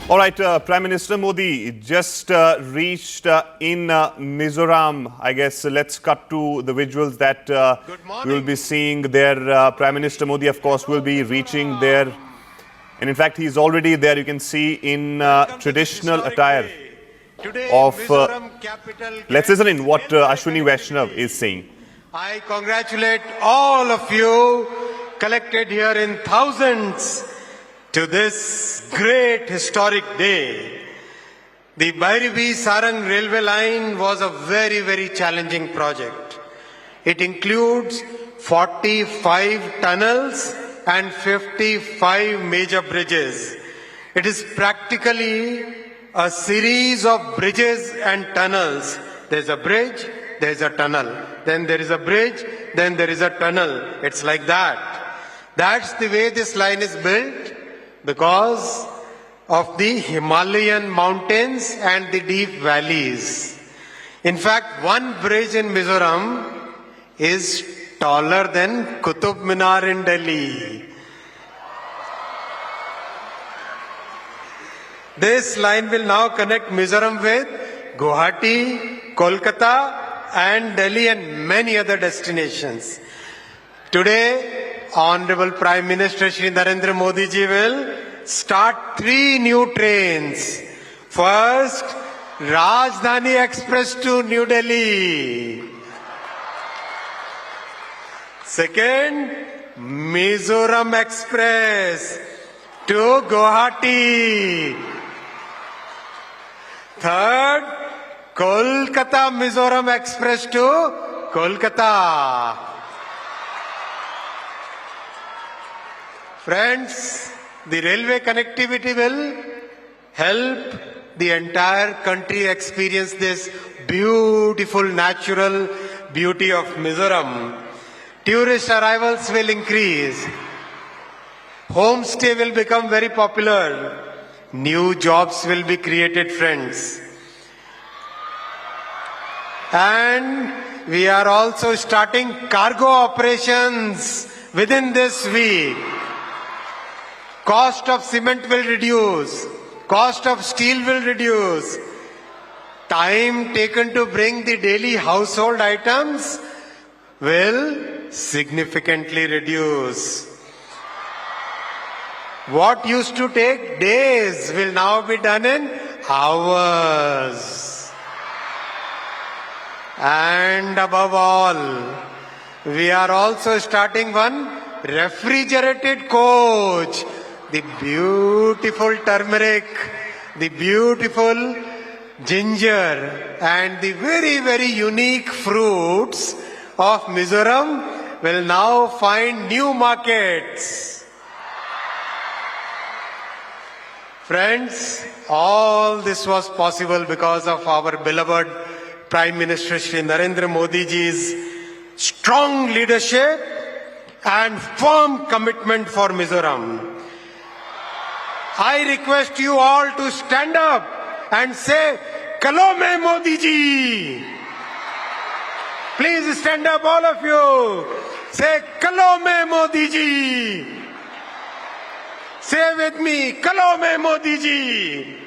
All right, Prime Minister Modi just reached in Mizoram. I guess let's cut to the visuals that we will be seeing there. Prime Minister Modi, of course, will be reaching there. And in fact, he's already there. You can see in traditional attire of... let's listen in what Ashwini Vaishnav is saying. I congratulate all of you collected here in thousands to this great historic day. The Bairabi-Sairang Railway Line was a very, very challenging project. It includes 45 tunnels and 55 major bridges. It is practically a series of bridges and tunnels. There's a bridge, there's a tunnel. Then there is a bridge, then there is a tunnel. It's like that. That's the way this line is built, because of the Himalayan mountains and the deep valleys. In fact, one bridge in Mizoram is taller than Qutub Minar in Delhi. This line will now connect Mizoram with Guwahati, Kolkata and Delhi and many other destinations. Today, Honorable Prime Minister Shri Narendra Modi ji will start 3 new trains. First, Rajdhani Express to New Delhi. Second, Mizoram Express to Guwahati. Third, Kolkata Mizoram Express to Kolkata. Friends, the railway connectivity will help the entire country experience this beautiful natural beauty of Mizoram. Tourist arrivals will increase. Homestay will become very popular. New jobs will be created, friends. And we are also starting cargo operations within this week. Cost of cement will reduce. Cost of steel will reduce. Time taken to bring the daily household items will significantly reduce. What used to take days will now be done in hours. And above all, we are also starting one refrigerated coach. The beautiful turmeric, the beautiful ginger and the very, very unique fruits of Mizoram will now find new markets. Friends, all this was possible because of our beloved Prime Minister Shri Narendra Modi ji's strong leadership and firm commitment for Mizoram. I request you all to stand up and say, "Kalo mein Modi ji." Please stand up, all of you. Say, "Kalo mein Modi ji." Say with me, "Kalo mein Modi ji."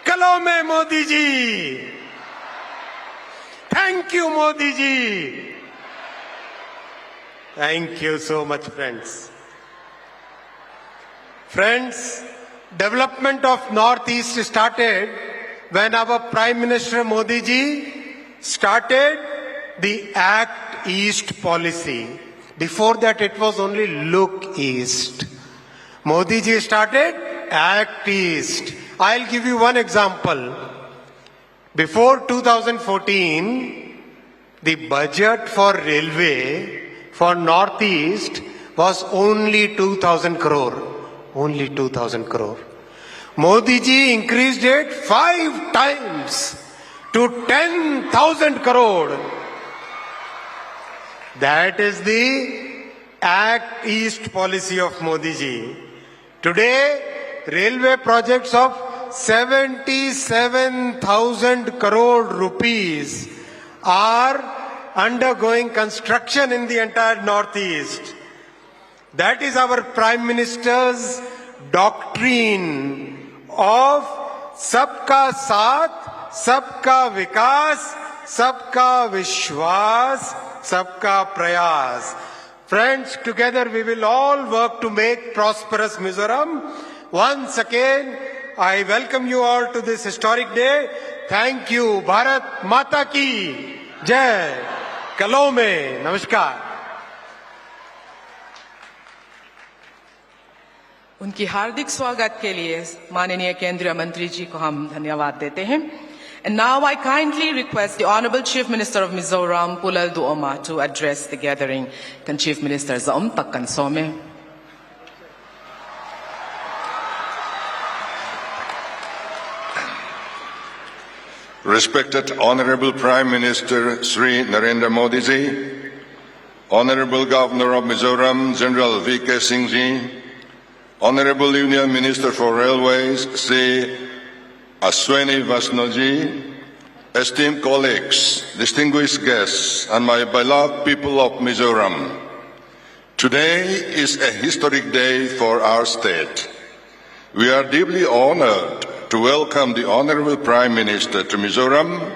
Kalo mein Modi ji. Thank you, Modi ji. Thank you so much, friends. Friends, development of Northeast started when our Prime Minister Modi ji started the Act East policy. Before that, it was only Look East. Modi ji started Act East. I'll give you one example. Before 2014, the budget for railway for Northeast was only 2,000 crore. Only 2,000 crore. Modi ji increased it 5 times to 10,000 crore. That is the Act East policy of Modi ji. Today, railway projects of 77,000 crore rupees are undergoing construction in the entire Northeast. That is our Prime Minister's doctrine of Sabka Saath, Sabka Vikas, Sabka Vishwas, Sabka Prayas. Friends, together we will all work to make prosperous Mizoram. Once again, I welcome you all to this historic day. Thank you. Bharat Mata Ki Jai. Kalome. Namaskar. उनकी हार्दिक स्वागत के लिए माननीय केंद्रीय मंत्री जी को हम धन्यवाद देते हैं. And now I kindly request the Honorable Chief Minister of Mizoram, Pulal Duoma, to address the gathering. Kan Chief Minister Zaum Takkan Some. Respected Honorable Prime Minister Sri Narendra Modi ji, Honorable Governor of Mizoram General V.K. Singh ji, Honorable Union Minister for Railways Sri Ashwini Vaishnaw ji, esteemed colleagues, distinguished guests, and my beloved people of Mizoram. Today is a historic day for our state. We are deeply honored to welcome the Honorable Prime Minister to Mizoram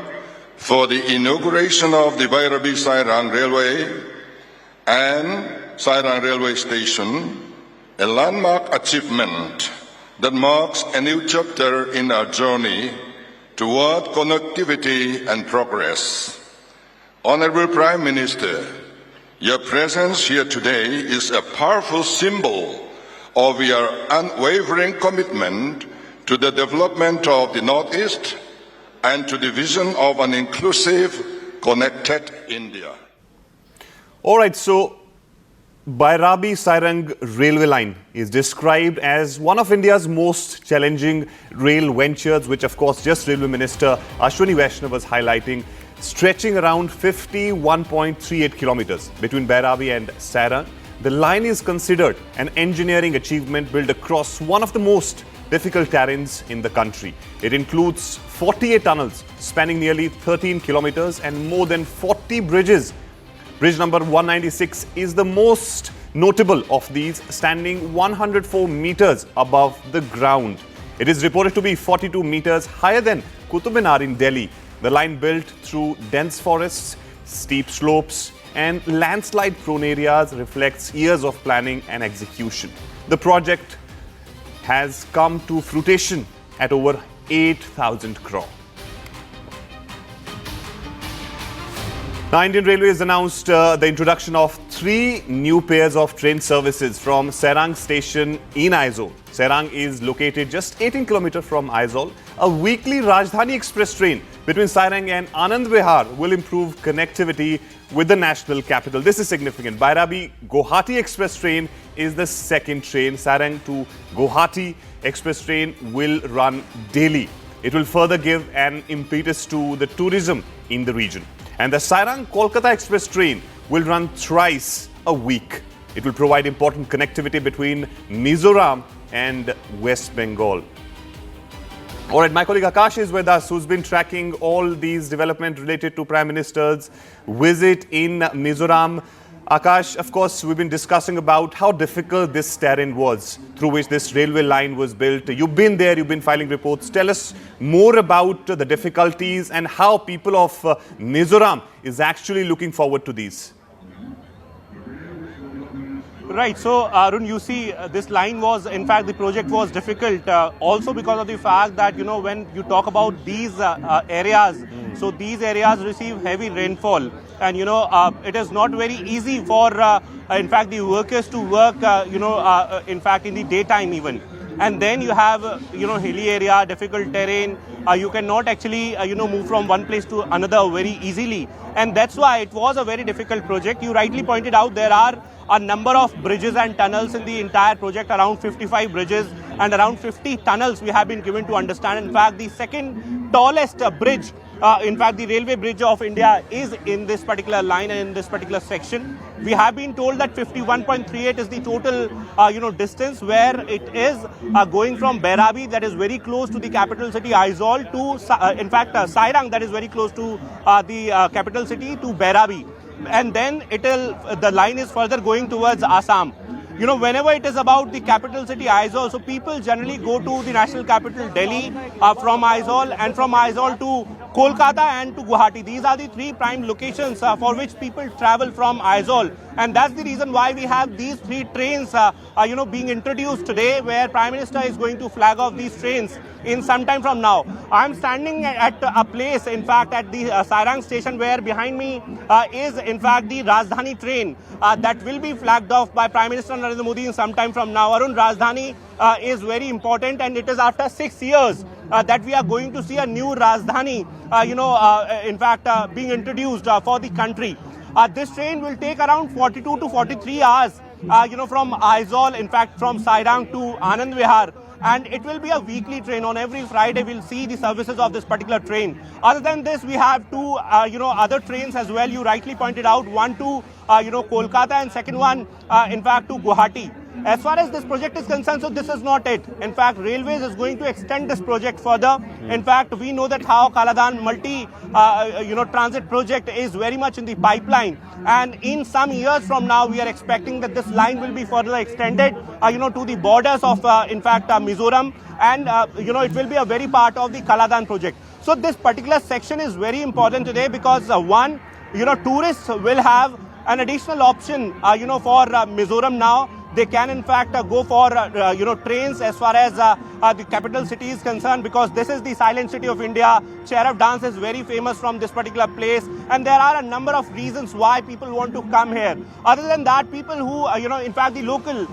for the inauguration of the Bairabi-Sairang Railway and Sairang Railway Station, a landmark achievement that marks a new chapter in our journey toward connectivity and progress. Honorable Prime Minister, your presence here today is a powerful symbol of your unwavering commitment to the development of the Northeast and to the vision of an inclusive, connected India. All right, so Bairabi-Sairang Railway Line is described as one of India's most challenging rail ventures, which of course just Railway Minister Ashwini Vaishnaw was highlighting, stretching around 51.38 kilometers between Bairabi and Sairang. The line is considered an engineering achievement built across one of the most difficult terrains in the country. It includes 48 tunnels spanning nearly 13 kilometers and more than 40 bridges. Bridge number 196 is the most notable of these, standing 104 meters above the ground. It is reported to be 42 meters higher than Qutub Minar in Delhi. The line built through dense forests, steep slopes and landslide-prone areas reflects years of planning and execution. The project has come to fruition at over 8,000 crore. Now, Indian Railways announced the introduction of 3 new pairs of train services from Sairang station in Aizawl. Sairang is located just 18 kilometers from Aizawl. A weekly Rajdhani Express train between Sairang and Anand Vihar will improve connectivity with the national capital. This is significant. Bairabi-Guwahati Express train is the second train. Sairang to Guwahati Express train will run daily. It will further give an impetus to the tourism in the region. And the Sairang-Kolkata Express train will run thrice a week. It will provide important connectivity between Mizoram and West Bengal. All right, my colleague Akash is with us, who's been tracking all these developments related to Prime Minister's visit in Mizoram. Akash, of course, we've been discussing about how difficult this terrain was through which this railway line was built. You've been there, you've been filing reports. Tell us more about the difficulties and how people of Mizoram is actually looking forward to these. Right. So, Arun, you see, this line was, in fact, the project was difficult also because of the fact that, you know, when you talk about these areas, so these areas receive heavy rainfall. And, you know, it is not very easy for, in fact, the workers to work, in fact, in the daytime even. And then you have, hilly area, difficult terrain. You cannot actually, move from one place to another very easily. And that's why it was a very difficult project. You rightly pointed out there are a number of bridges and tunnels in the entire project, around 55 bridges and around 50 tunnels we have been given to understand. In fact, the second tallest bridge, in fact, the railway bridge of India is in this particular line and in this particular section. We have been told that 51.38 is the total, distance where it is going from Bairabi, that is very close to the capital city Aizawl, to, in fact, Sairang, that is very close to the capital city, to Bairabi. And then the line is further going towards Assam. whenever it is about the capital city Aizawl, so people generally go to the national capital Delhi from Aizawl, and from Aizawl to Kolkata and to Guwahati. These are the three prime locations for which people travel from Aizawl, and that's the reason why we have these three trains being introduced today, where Prime Minister is going to flag off these trains in some time from now. I'm standing at a place, in fact, at the Sairang station, where behind me is, in fact, the Rajdhani train that will be flagged off by Prime Minister Narendra Modi in some time from now. Arun, Rajdhani is very important, and it is after 6 years that we are going to see a new Rajdhani, being introduced for the country. This train will take around 42 to 43 hours, from Aizawl, in fact, from Sairang to Anand Vihar. And it will be a weekly train. On every Friday, we'll see the services of this particular train. Other than this, we have two, other trains as well. You rightly pointed out, one to, Kolkata, and second one, in fact, to Guwahati. As far as this project is concerned, so this is not it. In fact, Railways is going to extend this project further. In fact, we know that how Kaladan transit project is very much in the pipeline. And in some years from now, we are expecting that this line will be further extended, to the borders of, Mizoram. And, it will be a very part of the Kaladan project. So this particular section is very important today because, one, tourists will have an additional option, for Mizoram now. They can, in fact, go for, trains as far as the capital city is concerned, because this is the silent city of India. Cherub dance is very famous from this particular place. And there are a number of reasons why people want to come here. Other than that, people who, in fact, the local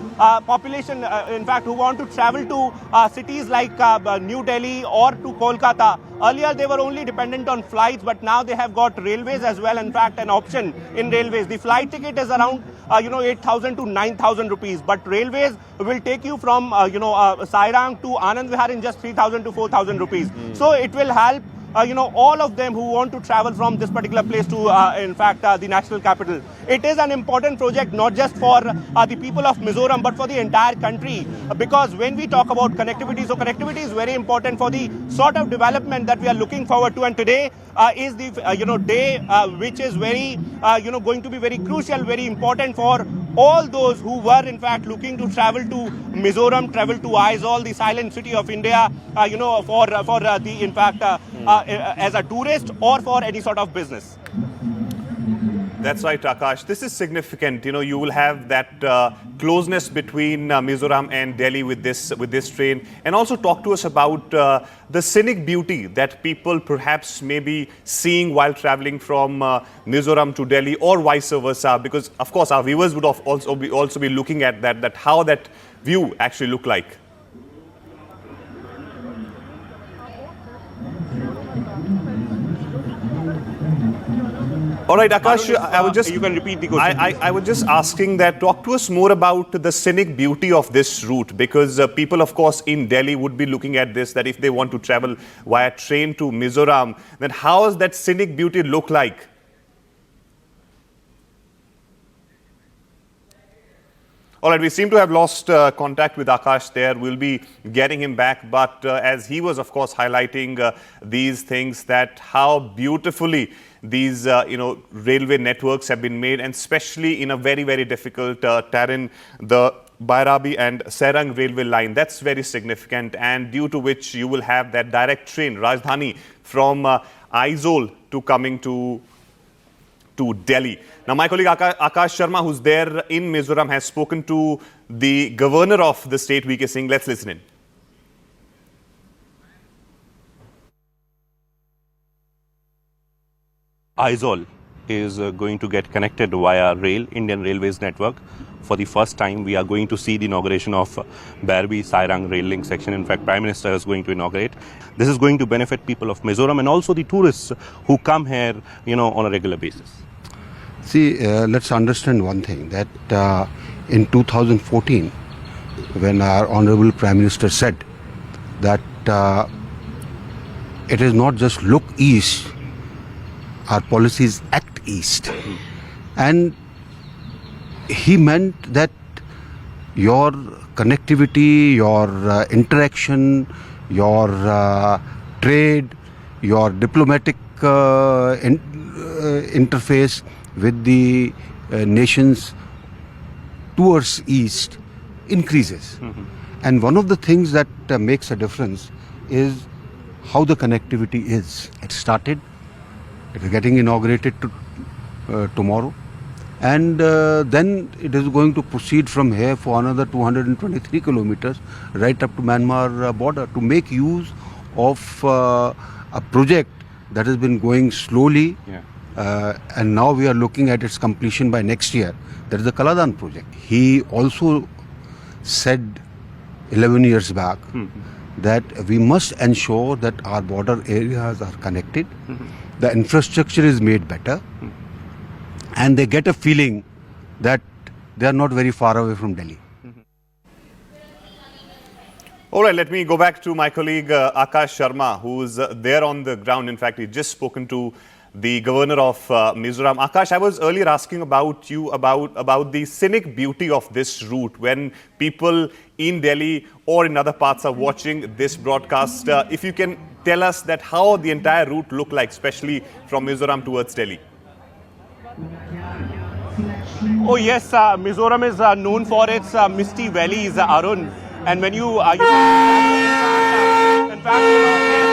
population, who want to travel to cities like New Delhi or to Kolkata. Earlier, they were only dependent on flights, but now they have got railways as well. In fact, an option in railways. The flight ticket is around, 8,000 to 9,000 rupees. But railways will take you from, Sairang to Anand Vihar in just 3,000 to 4,000 rupees. So it will help, all of them who want to travel from this particular place to, the national capital. It is an important project, not just for the people of Mizoram, but for the entire country. Because when we talk about connectivity, so connectivity is very important for the sort of development that we are looking forward to. And today is the, day which is very, going to be very crucial, very important for all those who were, in fact, looking to travel to Mizoram, travel to Aizawl, the silent city of India, as a tourist or for any sort of business. That's right, Akash. This is significant. You will have that closeness between Mizoram and Delhi with this train. And also talk to us about the scenic beauty that people perhaps may be seeing while traveling from Mizoram to Delhi, or vice versa. Because, of course, our viewers would also be looking at that how that view actually look like. All right, Akash, I would just... You can repeat the question. I was just asking that, talk to us more about the scenic beauty of this route, because people, of course, in Delhi would be looking at this, that if they want to travel via train to Mizoram, then how does that scenic beauty look like? All right, we seem to have lost contact with Akash there. We'll be getting him back. But as he was, of course, highlighting these things, that how beautifully these, railway networks have been made, and especially in a very, very difficult terrain, the Bairabi and Sairang Railway Line. That's very significant, and due to which you will have that direct train, Rajdhani, from Aizawl to coming to Delhi. Now, my colleague Akash Sharma, who's there in Mizoram, has spoken to the governor of the state, VK Singh. Let's listen in. Aizawl is going to get connected via rail, Indian Railways network. For the first time, we are going to see the inauguration of Bairabi-Sairang rail link section. In fact, Prime Minister is going to inaugurate. This is going to benefit people of Mizoram and also the tourists who come here, on a regular basis. See, let's understand one thing, that in 2014, when our Honorable Prime Minister said that it is not just look east, our policies act east. And he meant that your connectivity, your interaction, your trade, your diplomatic interface with the nations towards east increases. And one of the things that makes a difference is how the connectivity is. It started, it is getting inaugurated tomorrow, and then it is going to proceed from here for another 223 kilometers right up to Myanmar border to make use of a project that has been going slowly, and now we are looking at its completion by next year. That is the Kaladan project. He also said 11 years back that we must ensure that our border areas are connected, the infrastructure is made better, and they get a feeling that they are not very far away from Delhi. All right, let me go back to my colleague Akash Sharma, who's there on the ground. In fact, he's just spoken to the governor of Mizoram. Akash, I was earlier asking about you about the scenic beauty of this route when people in Delhi or in other parts are watching this broadcast. If you can tell us that how the entire route look like, especially from Mizoram towards Delhi. Oh yes, Mizoram is known for its misty valleys, Arun. And when you, in fact,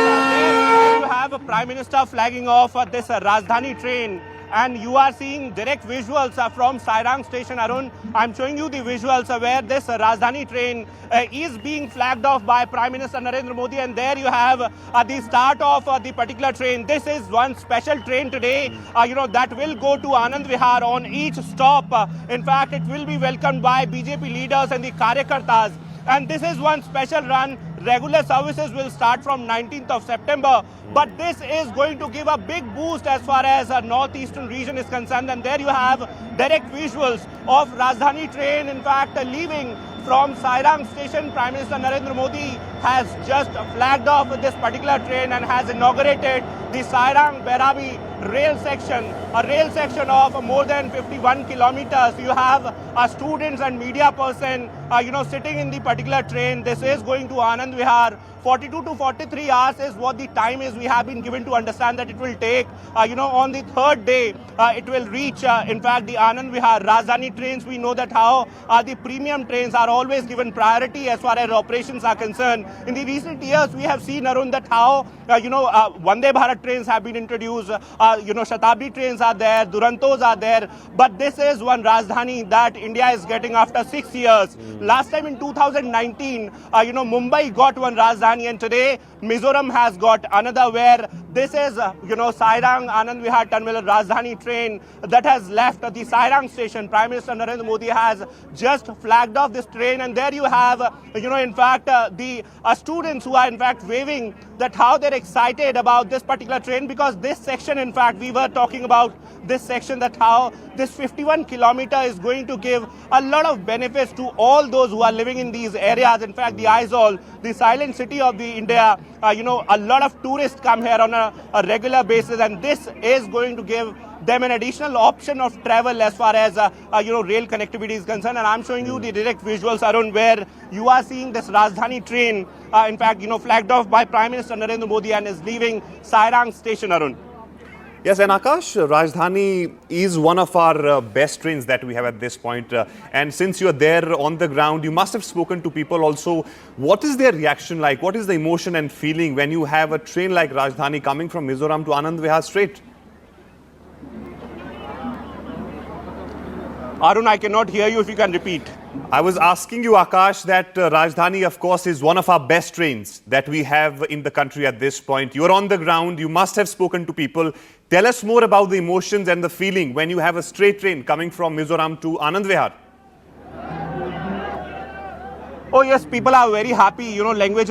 there you have a Prime Minister flagging off this Rajdhani train, and you are seeing direct visuals from Sairang station, Arun. I'm showing you the visuals where this Rajdhani train is being flagged off by Prime Minister Narendra Modi, and there you have the start of the particular train. This is one special train today, that will go to Anand Vihar on each stop. In fact, it will be welcomed by BJP leaders and the Karyakartas. And this is one special run. Regular services will start from 19th of September. But this is going to give a big boost as far as northeastern region is concerned. And there you have direct visuals of Rajdhani train, in fact, leaving from Sairang station. Prime Minister Narendra Modi has just flagged off this particular train and has inaugurated the Sairang Bairabi rail section, a rail section of more than 51 kilometers. You have students and media person, sitting in the particular train. This is going to Anand Vihar. 42 to 43 hours is what the time is. We have been given to understand that it will take, on the third day, it will reach, in fact, the Anand Vihar. Rajdhani trains, we know that how the premium trains are always given priority as far as operations are concerned. In the recent years, we have seen, Arun, that how, Vande Bharat trains have been introduced, Shatabdi trains are there, Durantos are there. But this is one Rajdhani that India is getting after 6 years. Last time in 2019, Mumbai got one Rajdhani, and today Mizoram has got another, where this is, Sairang Anand Vihar Terminal Rajdhani train that has left the Sairang station. Prime Minister Narendra Modi has just flagged off this train, and there you have, in fact, the students who are in fact waving that how they're excited about this particular train, because this section, in fact, we were talking about this section, that how this 51 kilometer is going to give a lot of benefits to all those who are living in these areas. In fact, the Aizawl, the silent city of the India, a lot of tourists come here on a regular basis, and this is going to give them an additional option of travel as far as rail connectivity is concerned. And I'm showing you the direct visuals, Arun, where you are seeing this Rajdhani train, in fact, flagged off by Prime Minister Narendra Modi and is leaving Sairang station, Arun. Yes, and Akash, Rajdhani is one of our best trains that we have at this point. And since you are there on the ground, you must have spoken to people also. What is their reaction like? What is the emotion and feeling when you have a train like Rajdhani coming from Mizoram to Anand Vihar straight? Arun, I cannot hear you. If you can repeat. I was asking you, Akash, that Rajdhani, of course, is one of our best trains that we have in the country at this point. You're on the ground. You must have spoken to people. Tell us more about the emotions and the feeling when you have a straight train coming from Mizoram to Anand Vihar. Oh yes, people are very happy. Language